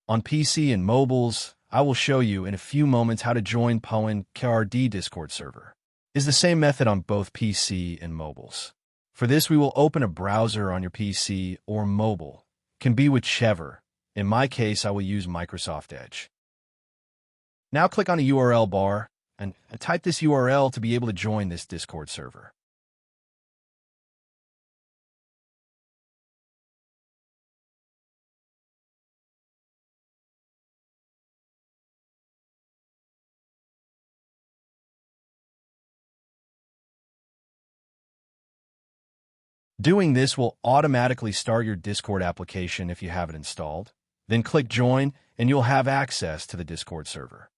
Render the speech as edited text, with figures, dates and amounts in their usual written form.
On PC and mobiles, I will show you in a few moments how to join PAWAN KRD Discord server. It's the same method on both PC and mobiles. For this, we will open a browser on your PC or mobile. Can be whichever. In my case, I will use Microsoft Edge. Now click on the URL bar and type this URL to be able to join this Discord server. Doing this will automatically start your Discord application if you have it installed. Then click Join, and you'll have access to the Discord server.